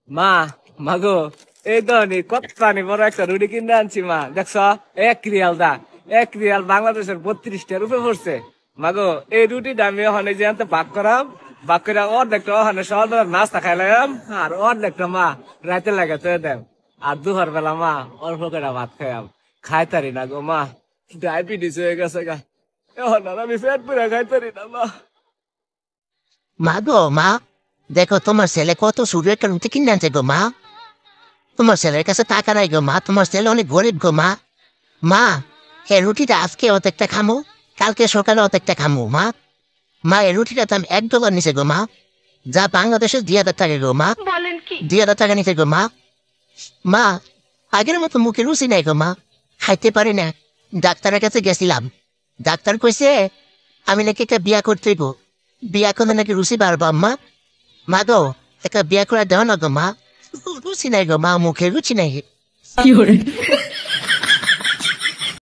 মা মাগো এই ধরনের কত্তানি বড় একটা রুটি কিনে আনছি মা দেখছ 1 রিয়াল দা 1 রিয়াল বাংলাদেশের 32 রুপে পড়ছে মাগো এই রুটিটা আমি ওখানে যে আনতে ভাগ করে অর্ধেকটা ওখানে সহজ নাস্তা খাইলাম আর অর্ধেকটা মা রাতে লাগাতে দেন আর দুপুর বেলা মা অল্প করে ভাত খাইলাম খাইতারি না গো মা ডায়াবেটিস হয়ে গেছে গা এখন আর আমি পেট পুরা খাইতারি না মা মা গো মা, দেখো তোমার ছেলে কত সুন্দর একটা রুটি কিনে আনছে গো মা। তোমার ছেলের কাছে টাকা নাই গো মা, তোমার ছেলে অনেক গরিব গো মা। মা, এই রুটিটা আজকে অর্ধেকটা খামো, কালকে সকালে অর্ধেকটা খামো মা। মা এই রুটিটা দাম $1 নিছে গো মা, যা বাংলাদেশের 2,000 টাকা গো মা। 2,000 টাকা নিছে গো মা। মা, আগের মতো মুখে রুচি নাই গো মা, খাইতে পারি না। ডাক্তারের কাছে গেছিলাম, ডাক্তার কইছে আমি নাকি একটা বিয়া করতে হইব, বিয়া করলে নাকি রুচি বাড়বো আম্মা। মা গো, একটা বিয়া করে দেওয়া না গো মা, রুচি নাই গো মা, মুখে রুচি নাই।